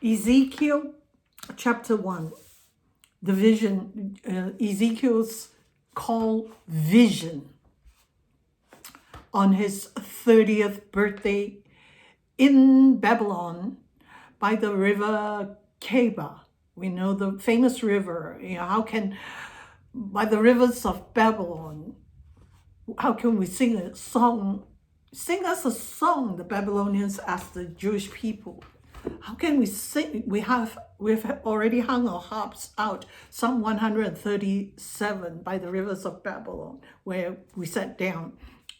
Ezekiel chapter 1, the vision, Ezekiel's call vision on his 30th birthday in Babylon by the river Keba. We know the famous river. How can, by the rivers of Babylon, how can we sing a song? Sing us a song, the Babylonians asked the Jewish people. How can we sing? We've already hung our harps out. Psalm 137 by the rivers of Babylon, where we sat down.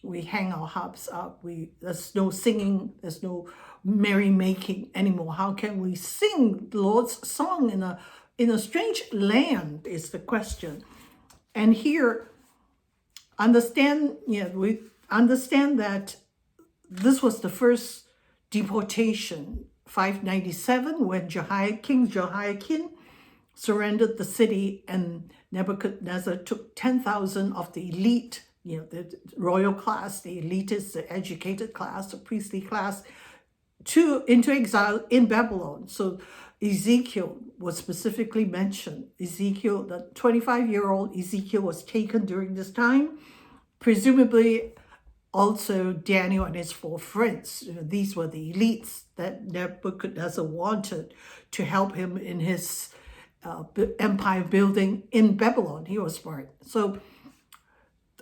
We hang our harps up. There's no singing. There's no merrymaking anymore. How can we sing the Lord's song in a strange land? Is the question. And here, we understand that this was the first deportation. 597, when King Jehoiakim surrendered the city, and Nebuchadnezzar took 10,000 of the elite, the royal class, the elitists, the educated class, the priestly class, into exile in Babylon. So Ezekiel was specifically mentioned. Ezekiel, the 25-year-old Ezekiel, was taken during this time, presumably also Daniel and his 4 friends. These were the elites that Nebuchadnezzar wanted to help him in his empire building in Babylon. He was smart. So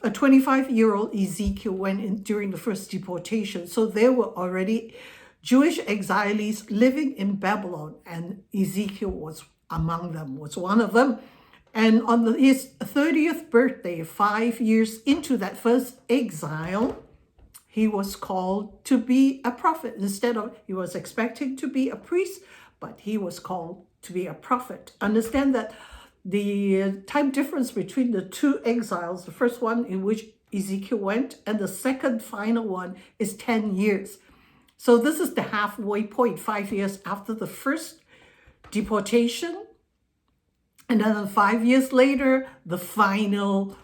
a 25-year-old Ezekiel went in during the first deportation. So there were already Jewish exiles living in Babylon, and Ezekiel was among them, was one of them. And on his 30th birthday, 5 years into that first exile, he was called to be a prophet. He was expecting to be a priest, but he was called to be a prophet. Understand that the time difference between the 2 exiles, the first one in which Ezekiel went, and the second final one is 10 years. So this is the halfway point, 5 years after the first deportation. And then 5 years later, the final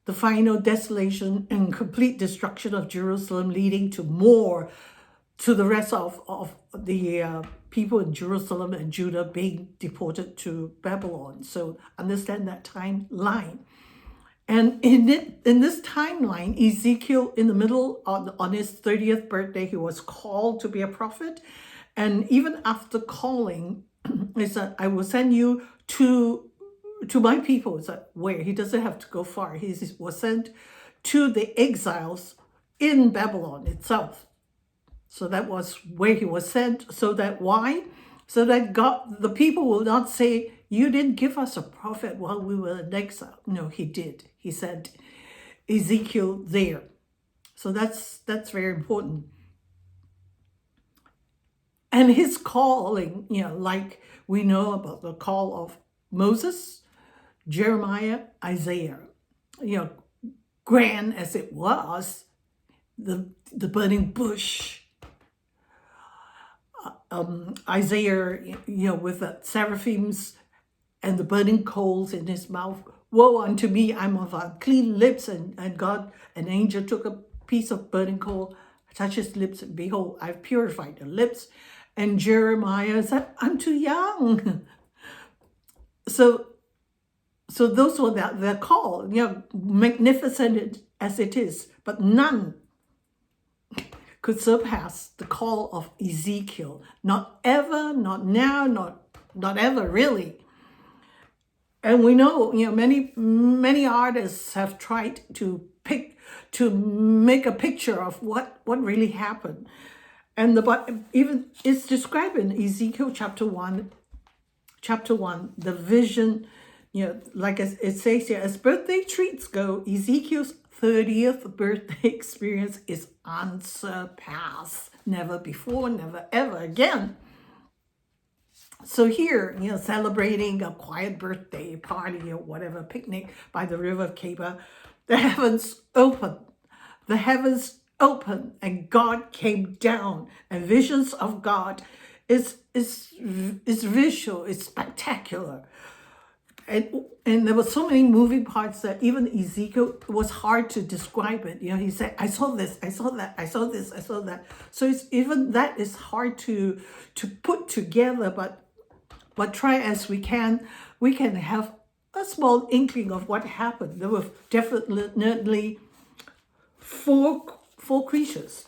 desolation and complete destruction of Jerusalem, leading to the rest of the people in Jerusalem and Judah being deported to Babylon. So understand that timeline. And in this timeline, Ezekiel, in the middle, on his 30th birthday, he was called to be a prophet. And even after calling, he said, I will send you to my people. Is that where? He doesn't have to go far. He was sent to the exiles in Babylon itself. So that was where he was sent. So that why? So that the people will not say, you didn't give us a prophet while we were in exile. No, he did. He sent Ezekiel there. So that's very important. And his calling, like we know about the call of Moses, Jeremiah, Isaiah, grand as it was, the burning bush, Isaiah, with the seraphims and the burning coals in his mouth. Woe unto me, I'm of unclean lips, and God, an angel took a piece of burning coal, touched his lips, and behold, I've purified the lips. And Jeremiah said, I'm too young. So those were their call, magnificent as it is, but none could surpass the call of Ezekiel. Not ever, not now, not ever, really. And we know, many artists have tried to make a picture of what really happened. And even it's described in Ezekiel chapter 1, the vision, like it says here, as birthday treats go, Ezekiel's 30th birthday experience is unsurpassed. Never before, never ever again. So here, celebrating a quiet birthday party or whatever, picnic by the river of Keba, the heavens opened. The heavens opened and God came down, and visions of God is visual, it's spectacular. And there were so many moving parts that even Ezekiel, it was hard to describe it. He said, I saw this, I saw that, I saw this, I saw that. So even that is hard to put together, but but try as we can have a small inkling of what happened. There were definitely four creatures,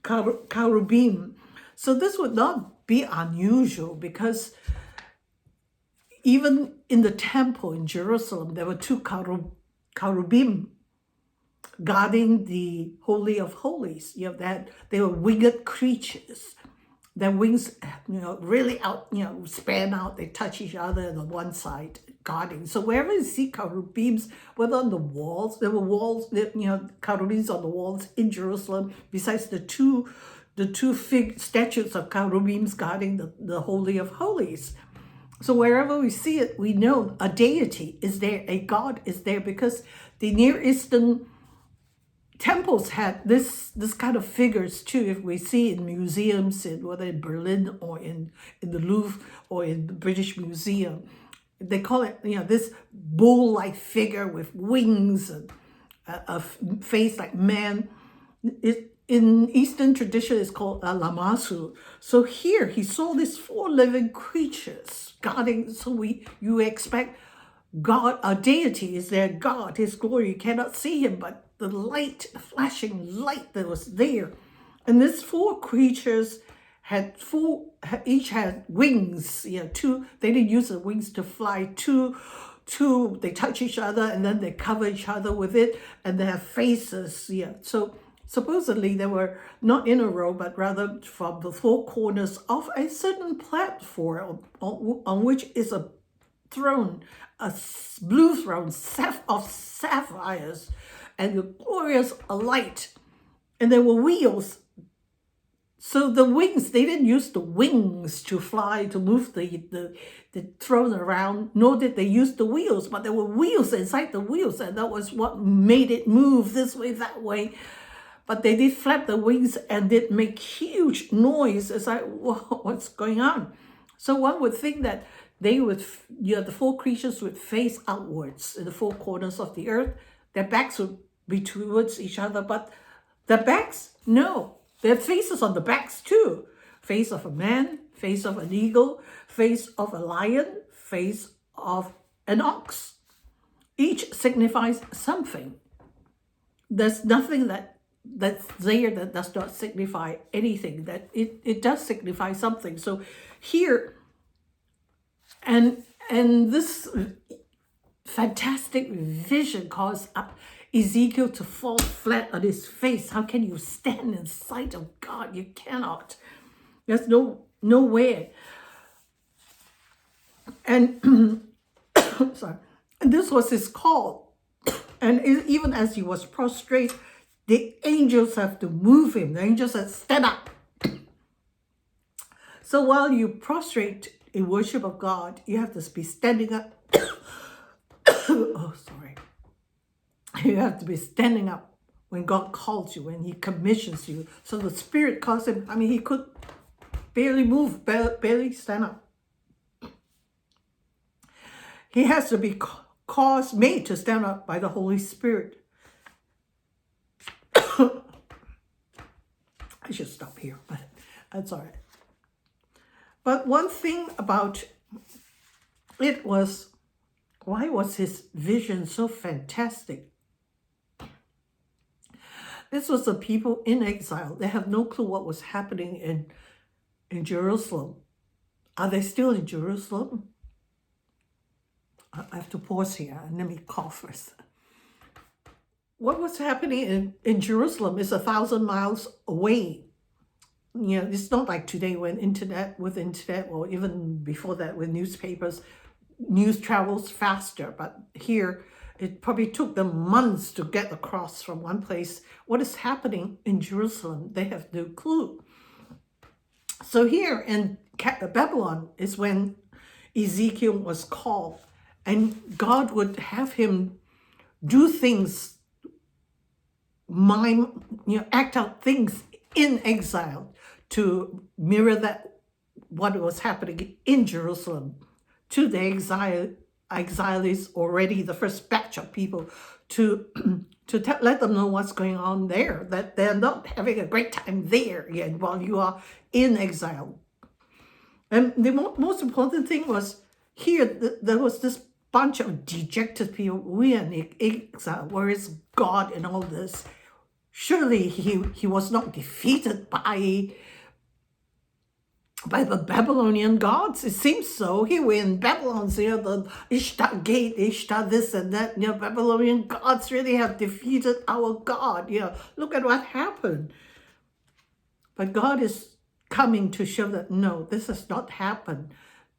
cherubim. So this would not be unusual, because even in the temple in Jerusalem, there were two cherubim guarding the Holy of Holies. You know, that they were winged creatures. Their wings, really out, span out. They touch each other on one side, guarding. So wherever you see cherubims, whether on the walls, there were walls, cherubims on the walls in Jerusalem, besides the two statues of cherubims guarding the Holy of Holies. So wherever we see it, we know a deity is there, a God is there, because the Near Eastern temples had this kind of figures too. If we see in museums, whether in Berlin or in the Louvre or in the British Museum, they call it, this bull-like figure with wings and a face like man. In Eastern tradition, it's called Lamasu. So here he saw these four living creatures guarding. So you expect God, a deity is their God, his glory. You cannot see him, but the light, the flashing light that was there. And these four creatures each had wings, two. They didn't use the wings to fly. Two, they touch each other and then they cover each other with it, and they have faces, So supposedly they were not in a row, but rather from the four corners of a certain platform on which is a throne, a blue throne of sapphires, and the glorious light. And there were wheels. So the wings, they didn't use the wings to fly, to move the throne around, nor did they use the wheels, but there were wheels inside the wheels, and that was what made it move this way, that way. But they did flap the wings and did make huge noise. It's like, whoa, what's going on? So one would think that they would, the four creatures would face outwards in the four corners of the earth. Their backs would be towards each other, but the backs, no. There are faces on the backs too. Face of a man, face of an eagle, face of a lion, face of an ox. Each signifies something. There's nothing that's there that does not signify anything. That it does signify something. So here, and this fantastic vision caused Ezekiel to fall flat on his face. How can you stand in sight of God? You cannot. There's no way. And sorry. And this was his call. And even as he was prostrate, the angels have to move him. The angels said, stand up. So while you prostrate in worship of God, you have to be standing up. Oh, sorry. You have to be standing up when God calls you, when he commissions you. So the Spirit caused him, he could barely move, barely stand up. He has to be made to stand up by the Holy Spirit. I should stop here, but that's all right. But one thing about it was, why was his vision so fantastic? This was the people in exile. They have no clue what was happening in Jerusalem. Are they still in Jerusalem? I have to pause here and let me cough first. What was happening in Jerusalem is 1,000 miles away. It's not like today with internet, or even before that with newspapers, news travels faster. But here, it probably took them months to get across from one place. What is happening in Jerusalem? They have no clue. So here in Babylon is when Ezekiel was called, and God would have him do things, act out things in exile to mirror that what was happening in Jerusalem to the exiles already, the first batch of people, to let them know what's going on there, that they're not having a great time there yet while you are in exile. And the most important thing was here, there was this bunch of dejected people. We are in exile. Where is God in all this? Surely he was not defeated by the Babylonian gods. It seems so. Here we're in Babylon, the Ishtar gate, Ishtar this and that. Babylonian gods really have defeated our God. Look at what happened. But God is coming to show that no, this has not happened.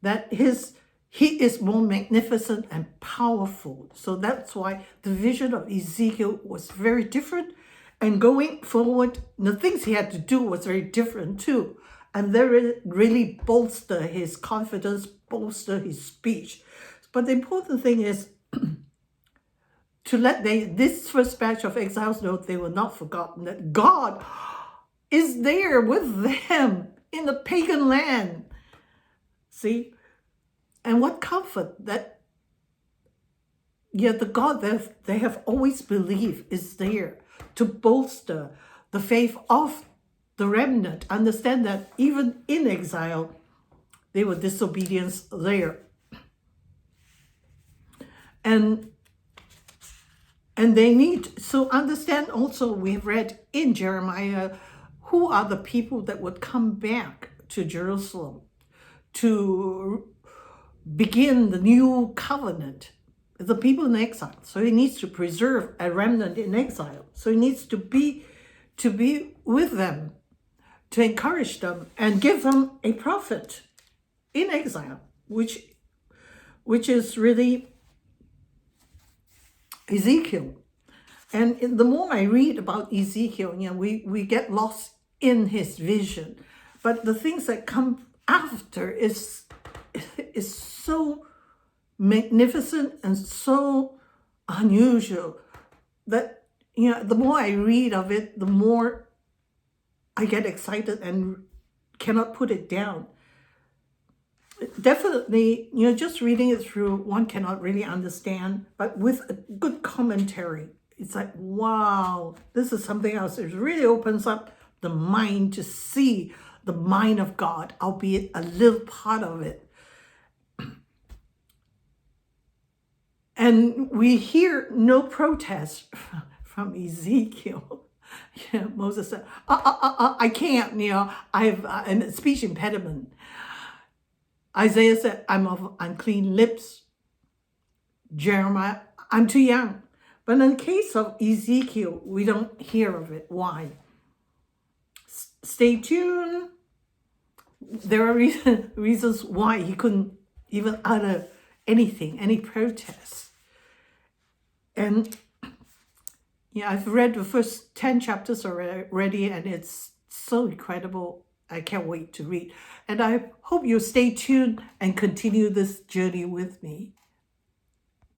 That he is more magnificent and powerful. So that's why the vision of Ezekiel was very different. And going forward, the things he had to do was very different too. And they really bolster his confidence, bolster his speech. But the important thing is to let this first batch of exiles know they were not forgotten, that God is there with them in the pagan land. See? And what comfort that the God that they have always believed is there to bolster the faith of the remnant. Understand that even in exile, they were disobedience there. And they need, so understand also, we've read in Jeremiah, who are the people that would come back to Jerusalem to begin the new covenant. The people in exile. So he needs to preserve a remnant in exile. So he needs to be with them, to encourage them and give them a prophet in exile, which is really Ezekiel. And the more I read about Ezekiel, we get lost in his vision. But the things that come after is so magnificent and so unusual that the more I read of it, the more I get excited and cannot put it down. Definitely, just reading it through, one cannot really understand, but with a good commentary, it's like, wow, this is something else. It really opens up the mind to see the mind of God, albeit a little part of it. And we hear no protest from Ezekiel. Moses said, I can't, I have a speech impediment. Isaiah said, I'm of unclean lips. Jeremiah, I'm too young. But in the case of Ezekiel, we don't hear of it. Why? Stay tuned. There are reasons why he couldn't even utter anything, any protest. And I've read the first 10 chapters already, and it's so incredible. I can't wait to read. And I hope you stay tuned and continue this journey with me.